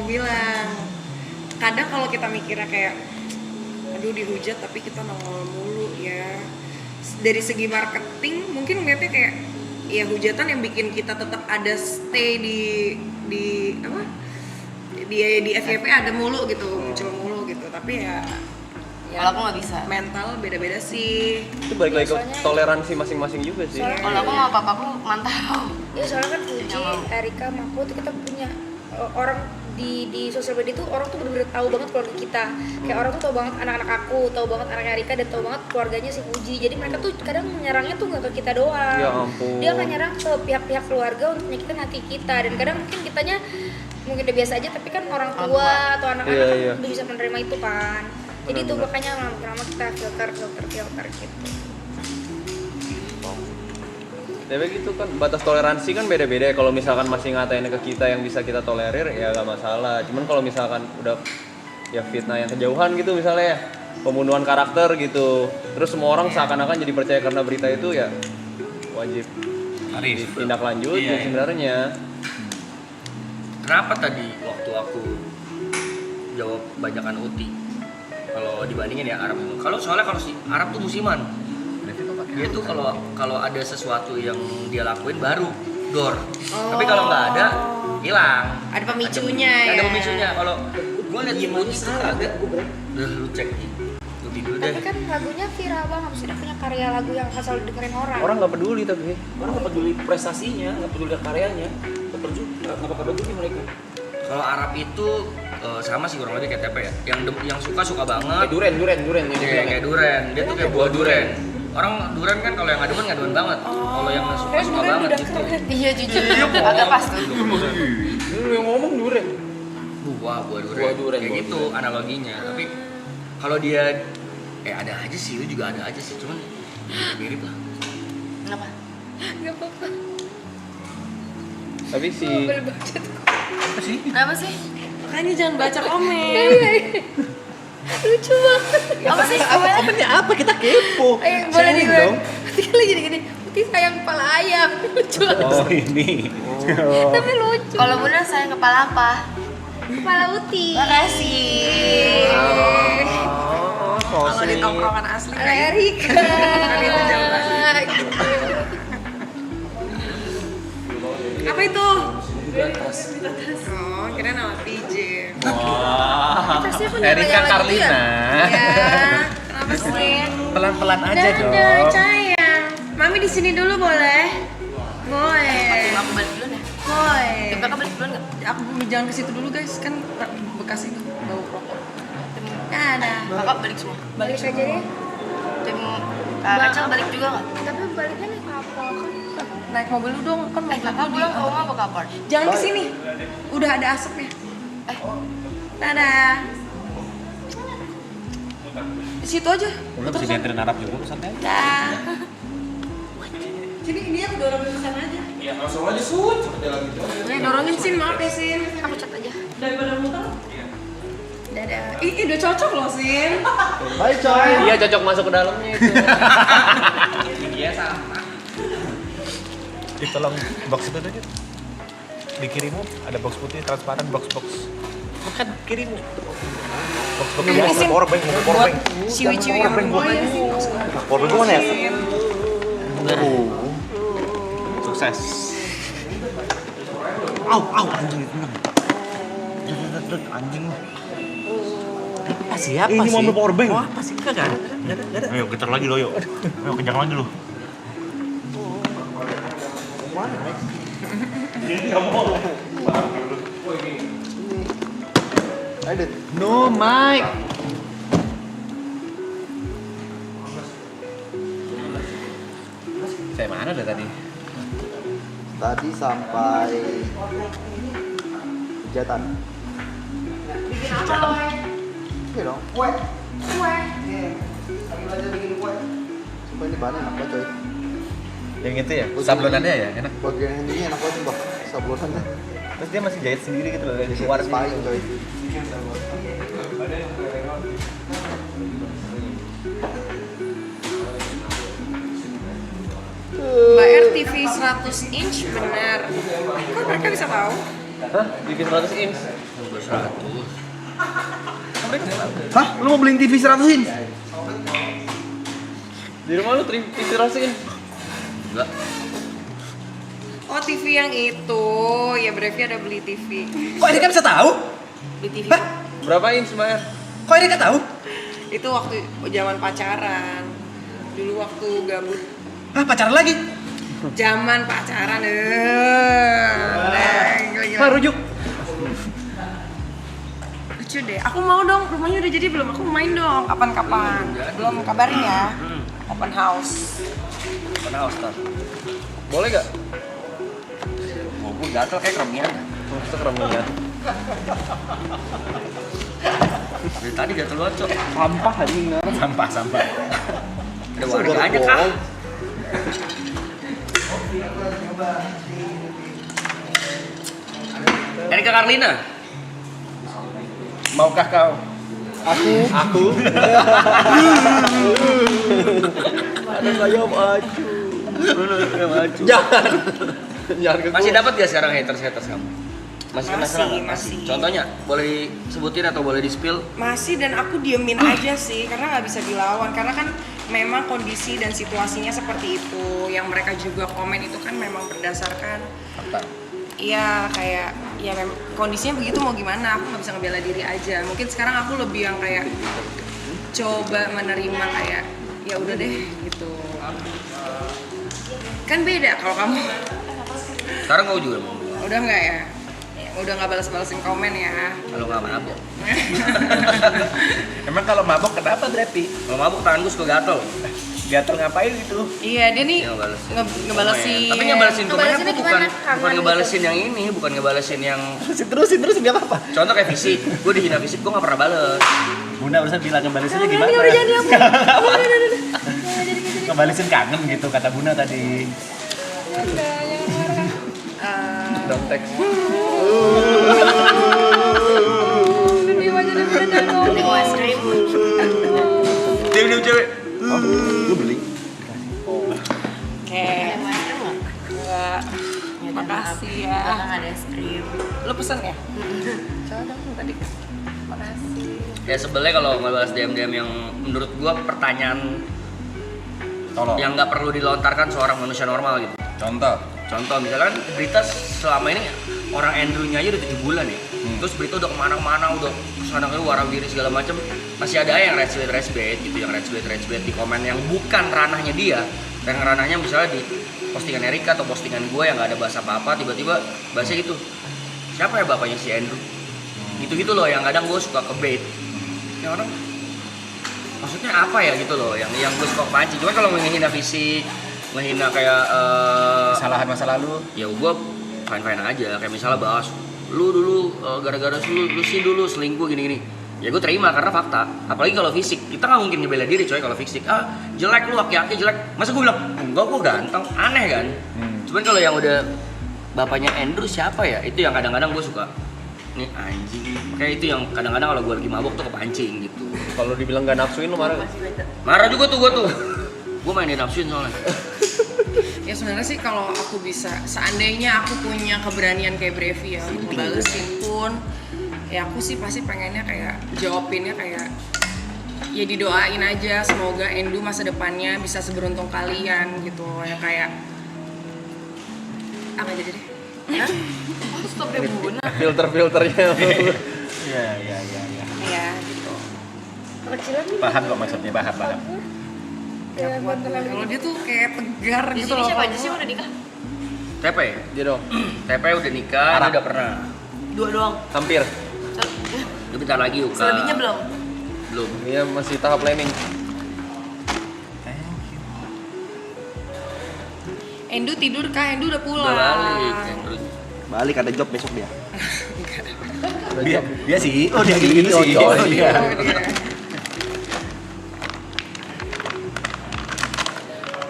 bilang, kadang kalau kita mikirnya kayak aduh dihujat tapi kita nongol mulu ya, dari segi marketing mungkin ngeliatnya kayak ya hujatan yang bikin kita tetap ada stay di apa di FYP ada mulu gitu, muncul mulu gitu, tapi ya Kalau aku nggak bisa. mental beda-beda sih. Itu balik lagi ke toleransi masing-masing juga sih. Kalau aku sama papa aku mantap. Ya soalnya kan Fuji, Erika, Mako tuh kita punya orang di sosial media tuh orang tuh bener-bener tahu banget keluarga kita. Kayak orang tuh tahu banget anak-anak aku, tahu banget anaknya Erika, dan tahu banget keluarganya si Fuji. Jadi mereka tuh kadang nyerangnya tuh nggak ke kita doang. Ya ampun. Dia akan nyerang ke pihak-pihak keluarga untuk nyakitin hati kita. Dan kadang mungkin kitanya mungkin udah biasa aja, tapi kan orang tua atau anak-anak Iya, kan iya. udah bisa menerima itu kan. Jadi itu makanya lama-lama kita filter gitu. Tapi gitu kan batas toleransi kan beda-beda. Kalau misalkan masih ngatain ke kita yang bisa kita tolerir ya gak masalah. Cuman kalau misalkan udah ya fitnah yang kejauhan gitu misalnya ya, pembunuhan karakter gitu. Terus semua orang seakan-akan jadi percaya karena berita itu ya wajib tindak lanjut ya sebenarnya. Kenapa tadi waktu aku jawab banyakan uti? Kalau dibandingin ya Arab. Soalnya kalau si Arab tuh musiman. Dia tuh kalau ada sesuatu yang dia lakuin baru dor. Tapi kalau nggak ada hilang. Ada pemicunya ya. Ada pemicunya. Kalau gue liat Uti tuh agak udah lu cek nih. Uti dulu deh. Tapi kan lagunya viral banget, maksudnya punya karya lagu yang selalu dengerin orang. Orang nggak peduli tapi. Orang nggak peduli prestasinya, nggak peduli karyanya, nggak peduli mereka. Kalau Arab itu sama sih kurang lebih kayak TP ya. Yang suka Kayak banget. duren. Kayak duren. Dia tuh kayak buah duren. Orang duren kan kalau yang ngaduan banget. Kalau yang suka banget gitu. Iya jujur. Agak pas tuh. Lu yang ngomong duren. Buah duren. Buah duren, Kayak buah gitu analoginya. Tapi kalau dia ada aja sih, lu juga ada aja sih. Cuman mirip lah. Kenapa? Gak apa-apa. Tapi si Kenapa sih? Makanya jangan baca komen. Lucu banget. Apa sih? Komennya apa? Kita kepo. Boleh di gue. Nanti kan lagi gini. Putih sayang kepala ayam. Lucu banget. Oh ini. Tapi lucu. Kalau bener sayang kepala apa? Kepala Uti. Makasih. Kalau di tongkrongan asli Ada Erika. Apa itu? Oh, kira nama PJ. Tasnya punya Erika banyak lagi Karlina. Ya, kenapa sih? Pelan-pelan aja dong. sayang. Mami di sini dulu boleh? Boleh. Aku balik dulu deh. Boleh. Kakak balik duluan nggak? Aku jangan ke situ dulu guys, kan bekas ini bau rokok. Ada. Kakak balik semua. Balik aja deh. Tim Kak Rachel balik juga nggak? Tapi baliknya naik kapal kan. Naik mobil lu dong, kan mobil Kakak pulang ke rumah apa kabar? Jangan ke sini. Udah ada asapnya. Dadah. Di situ aja. Udah bisa dianterin Arab juga pesannya. Dah. Jadi dia aku dorongin ke sana aja. Ya langsung aja sun, cepet jalan gitu aja. Dorongin Sin, maaf ya Sin. Aku cat aja. Daripada muter. Dadah. Ih, udah cocok loh Sin. Bye coy. dia cocok masuk ke dalamnya itu. Iya sama. Tolong box itu aja. Dikirimu ada box putih transparan box. Bukan kirimu. Box biasa powerbank. Ciwi-ciwi yang rumah ya Sin. Powerbank gua mana ya? Sukses. Au anjing tenang. Anjing. Siapa Ini sih? mobil powerbank. Oh, apa sih? Enggak ada. Ayo kejar lagi lo yuk. Ayo kejar lagi lo. No mic. Saya mana dari tadi? Tadi sampai Jatan. Iya dong. Kue. Lagi belajar bikin kue. Sumpah ini bahannya enak banget coy. Yang itu ya? Sablonannya ya enak. Bagian ini enak banget sumpah. Sablonannya. Terus dia masih jahit sendiri gitu loh, di luar Paling coy. Mbak R TV 100 inch benar. Kok mereka bisa tahu? Hah? TV 100 inch? Hah? Lu mau beliin TV 100 inch? Di rumah lu TV 100 inch? Enggak. Oh TV yang itu, ya Brevi ada beli TV. Kok Erika bisa tahu? Di TV. Berapa inch Mbak? Kok Erika tahu? Itu waktu zaman pacaran. Dulu waktu gabut. Hah, pacaran lagi? Zaman pacaran Hah, rujuk. Lucu deh. Aku mau dong, rumahnya udah jadi belum? Aku main dong. Kapan-kapan. Belum kabarin ya. Open house. Open house tar. Boleh gak? Mau gue gatel kayak keremian. Masuk remian. Dari tadi gatel banget cok. Sampah anjing. Sampah. Ada warga aja kah? Erika Karlina. Maukah kau? Aku. Ada saya maju. Jangan ke Masih gua. dapat gak sekarang haters kamu? Masih kena serang nggak? Masih. Contohnya boleh sebutin atau boleh di-spill? Masih, dan aku diemin aja sih karena nggak bisa dilawan, karena kan memang kondisi dan situasinya seperti itu. Yang mereka juga komen itu kan memang berdasarkan Fakta. iya kayak ya memang kondisinya begitu, mau gimana, aku nggak bisa ngebela diri aja. Mungkin sekarang aku lebih yang kayak coba menerima, kayak ya udah deh gitu. Kan beda kalau kamu Sekarang kau juga mau? udah nggak ya, udah nggak balas-balasin komen ya. Kalau nggak mabok. Emang kalau mabok kenapa Drepi? Kalau mabok tangan gue suka gatel. Gatel ngapain gitu? Iya, dia nih Dia ngebalesin. ngebalesin. Tapi ngebalesin komennya Ngebalesinnya gue bukan gimana? Kangen bukan gitu. ngebalesin yang ini, bukan ngebalesin yang Terusin nggak apa-apa. contoh kayak fisik. Gue dihina fisik gue nggak pernah bales. Bunda barusan bilang ngebalesinnya gimana? Udah jangan diambil. Ngebalesin kangen gitu kata Bunda tadi. Don't text. Ini mau es krim. Diam cewek. Lu beli? Oke. Mau es krim nggak? Enggak. Makasih ya. Belakang ada es krim. Lu pesen ya? Coba dong tadi. Makasih. Ya sebelnya kalau ngebahas DM yang menurut gue pertanyaan Tolong. yang nggak perlu dilontarkan seorang manusia normal gitu. Contoh misalkan berita selama ini orang Andrew-nya aja udah 7 bulan ya. Terus berita udah kemana-mana, udah kesana ke warawiri segala macam, masih ada yang resbait gitu, yang resbait di komen yang bukan ranahnya dia, yang ranahnya misalnya di postingan Erika atau postingan gue yang nggak ada bahasa apa-apa, tiba-tiba bahasa gitu. Siapa ya bapaknya si Andrew? Gitu-gitu loh yang kadang gue suka kebait. Ya orang maksudnya apa ya gitu loh, yang gue suka pancing. Cuma kalau menghina fisik, menghina kayak Kesalahan masa lalu. ya gue fine aja, kayak misalnya bahas lu dulu gara-gara lu sih dulu selingkuh gini-gini, ya gue terima karena fakta. Apalagi kalau fisik, kita nggak mungkin ngebela diri coy. Kalau fisik jelek lu, aki-aki jelek, masa gue bilang enggak gue ganteng, aneh kan. Cuman kalau yang udah bapaknya Andrew siapa ya, itu yang kadang-kadang gue suka nih anjing, kayak itu yang kadang-kadang kalau gue lagi mabok tuh kepancing gitu. Kalau dibilang gak nafsuin lu marah. Marah juga tuh gue mainin nafsuin soalnya. Ya sebenarnya sih kalau aku bisa, seandainya aku punya keberanian kayak Brevi ya untuk ngebalesin pun, ya aku sih pasti pengennya kayak jawabinnya kayak ya didoain aja semoga Endu masa depannya bisa seberuntung kalian gitu ya, kayak apa jadi deh. Hah? Stop deh Bun. Filter-filternya. Iya. Ya gitu. Kecilan nih. Paham kok maksudnya, paham. Ya, buat kalau dia tuh kayak tegar Di gitu sini loh. siapa aja sih udah nikah? TP Dia dong. TP udah nikah, dia udah pernah. 2 doang. Hampir. Dia bentar lagi Uka. Selebihnya belum. Belum. Dia masih tahap planning. Endu tidur kah? Endu udah pulang. Udah balik. Terus Balik ada job besok dia. Dia sih, dia gini sih. Oh, dia.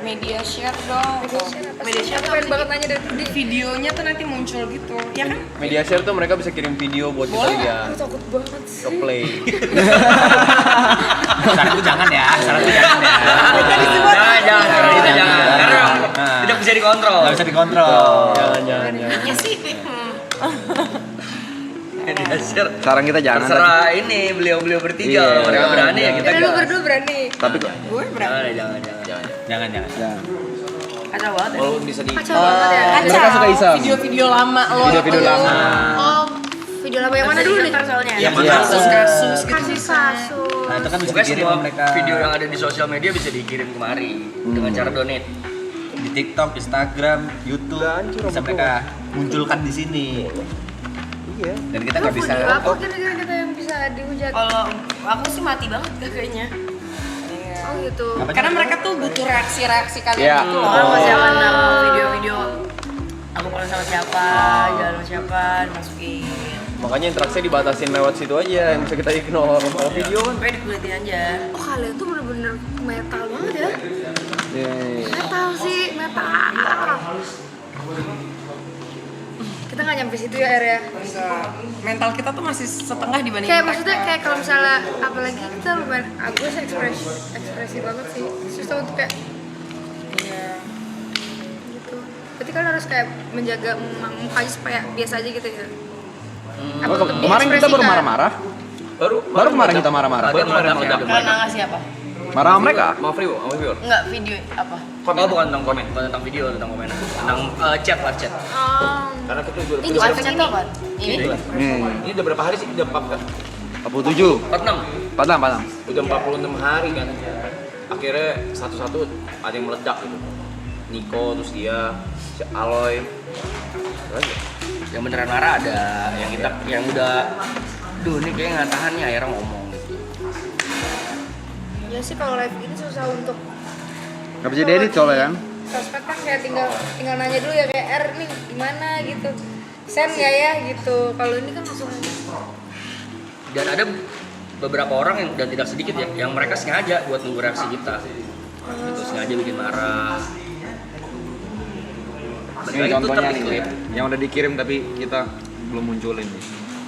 Media share dong. Media share apa? Pengen banget nanya dari tadi. Videonya tuh nanti muncul gitu, ya kan? Media share tuh mereka bisa kirim video buat kita Boleh. lihat. Aku takut banget sih. Ke play. Saran itu jangan ya. Jangan itu jangan. Karena tidak bisa dikontrol. Nggak bisa dikontrol. Jangan. Ya sih. Media share. Sekarang kita jangan. Terserah ini beliau bertiga, Iya, kalau mereka berani ya kita Tapi lu gas. berdua berani. Tapi kok Gue berani. Jangan. Jangan. jangan. Kacau banget ya. Kalau bisa di Kacau banget ya. Mereka suka iseng. Video-video lama lo. Video-video lama. Oh, video lama yang mana dulu nih? Soalnya. Yang Iya. Kasus-kasus gitu. Kasus. Nah, itu kan bisa Pokoknya dikirim semua ke mereka. video yang ada di sosial media bisa dikirim kemari dengan cara donate. Di TikTok, Instagram, YouTube bisa mereka munculkan di sini. Iya. Dan kita Lu nggak bisa. video apa kira-kira kita yang bisa dihujat? Kalau aku sih mati banget kayaknya. Oh gitu. Karena mereka tuh butuh reaksi-reaksi kalian Iya. gitu Orang loh. masih akan naruh video-video aku kalau sama siapa, jalan sama siapa, dimasukin. Makanya interaksi dibatasin lewat situ aja, yang bisa kita ignore. Kalau video kan Pokoknya dikulitin aja. Oh kalian tuh bener-bener metal banget ya. iya. Metal sih, metal. Kita nggak nyampe situ ya, Er ya. Bisa. Mental kita tuh masih setengah dibanding Kayak mereka. maksudnya kayak kalau misalnya apalagi kita lumayan Agus ekspresi banget sih. Susah untuk kayak gitu. Berarti kan harus kayak menjaga mukanya supaya biasa aja gitu ya. Apa untuk Kemarin kita baru diekspresikan? marah-marah. Baru kemarin kita marah-marah. Baru meledak. Karena ngasih apa? Marah sama mereka. Mau free, mau viewer. Enggak video apa? Oh bukan tentang komen, bukan tentang video, tentang komen. Tentang chat lah chat. Oh. Karena kita udah Ini Live apa chat ini? apa? Ini? ini udah berapa hari sih? Udah 47. 46. 46. udah 46 hari kan. Akhirnya satu-satu ada yang meledak gitu. Niko, terus dia, si Aloy. Lagi. Yang beneran marah ada, yang udah duh ini kayak nggak tahan nih akhirnya ngomong gitu. Ya sih kalau live gini susah untuk Gak bisa diedit soalnya kan. sosmed kan kayak tinggal nanya dulu ya kayak R nih gimana gitu. Send nggak ya gitu. Kalau ini kan langsung Dan ada beberapa orang yang dan tidak sedikit ya, yang mereka sengaja buat nunggu reaksi kita. Gitu, sengaja bikin marah. Ini Balik itu contohnya nih, terklip. yang udah dikirim tapi kita belum munculin nih.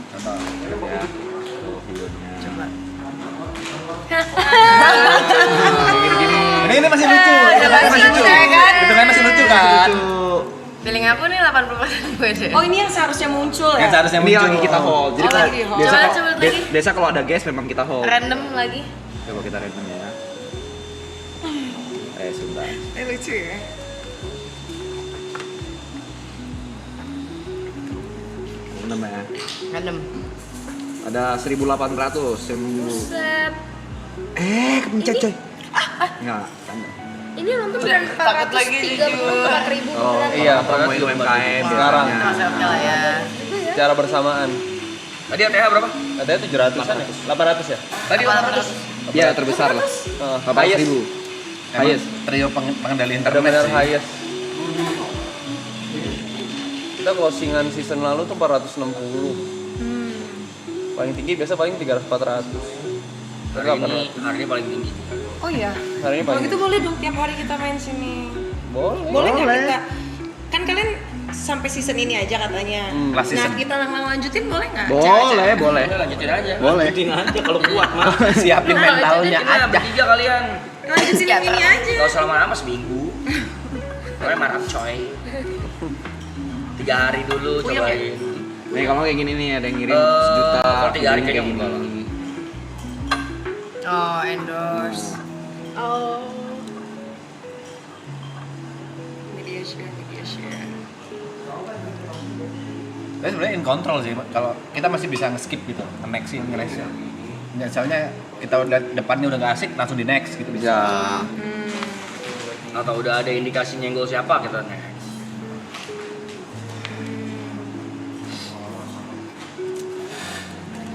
Contoh ya. Tuh, videonya. Ini masih lucu. masih lucu, ya kan? Hitungnya masih lucu kan? Feeling aku nih 80% gue deh. Oh, ini yang seharusnya muncul ya? Yang seharusnya Ini muncul. lagi kita hold. Jadi Oh, kalau lagi di hold. biasa Coba, kalau- coba lagi. biasa kalau ada guest memang kita hold. Random lagi. Coba kita random ya. Sebentar. Lucu ya. Random ya. Random. Ada 1800 yang nunggu. set. Kepencet coy. Enggak. Ini nonton bukan takut lagi 434.000 Oh beneran. Iya, promoin UMKM Sekarang. biasanya. Konsepnya lah ya. Secara bersamaan. Tadi ATH berapa? Ada 700-an ya? 800 ya? Tadi 800. Ya terbesar lah. 800.000. Highest. Trio pengendali Ada internet benar sih. highest. Kita closingan season lalu tuh 460. Paling tinggi biasa paling 300-400. Hari ini paling tinggi. Oh iya. Hari ini Kalau paling gitu boleh dong tiap hari kita main sini. boleh. Boleh nggak kita? Kan kalian sampai season ini aja katanya. Last Nah season. kita lanjutin boleh nggak? Boleh, boleh. Udah lanjutin aja. Boleh. Lanjutin aja kalau kuat mah. Siapin mentalnya Kita aja. bertiga kalian. Lanjutin yang ini aja. Gak usah lama-lama seminggu. Pokoknya marah coy. 3 hari dulu cobain. Nih kalau kayak gini nih ada yang ngirim Eh, 1 juta. kalau 3 hari kayak kayaknya gini. enggak lah. Oh, endorse. Oh. Media share. Tapi sebenarnya in control sih. Kalau kita masih bisa nge-skip gitu, nge-nextin, nge-next. Misalnya kita udah depannya udah gak asik, langsung di next gitu bisa. Ya. Atau udah ada indikasi nyenggol siapa kita next.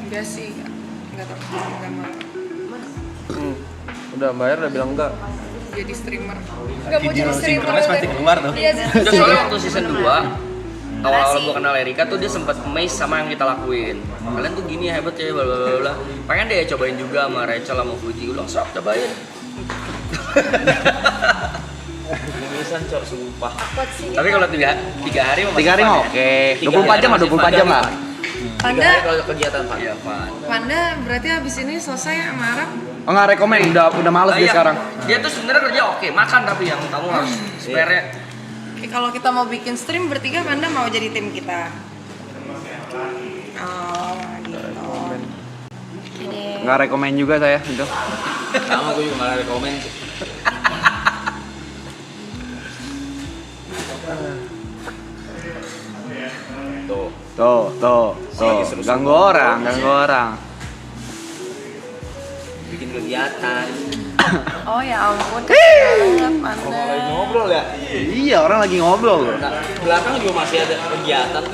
Enggak sih. Enggak tahu. Enggak mau Udah bayar udah bilang enggak. jadi streamer. Gak mau jadi Video streamer synchronous pasti keluar tuh. Iya sih. Udah soalnya waktu season 2 awal-awal gue kenal Erika tuh dia sempat amazed sama yang kita lakuin. Kalian tuh gini hebat ya, bla bla bla. Pengen deh cobain juga sama Rachel sama Fuji. Gue bilang, "Sok, cobain." Tulisan cok sumpah. Takut sih. Tapi kalau 3 hari mah 3 hari mah oke. 24 jam lah, 24 jam lah. 3 hari kalau kegiatan Pak. Iya, Pak. Panda berarti habis ini selesai sama Arab. Oh enggak rekomen, udah males dia Iya. sekarang. Dia tuh sebenarnya kerja oke, makan tapi yang kamu harus spare-nya. Oke, kalau kita mau bikin stream bertiga Panda mau jadi tim kita. Oh, gitu. Enggak rekomen juga saya itu. Sama gue juga malah rekomen sih. Tuh. Ganggu orang. Bikin kegiatan. Oh ya ampun. Panda. Ngobrol ya. Iya, orang lagi ngobrol loh. Nah, belakang juga masih ada kegiatan.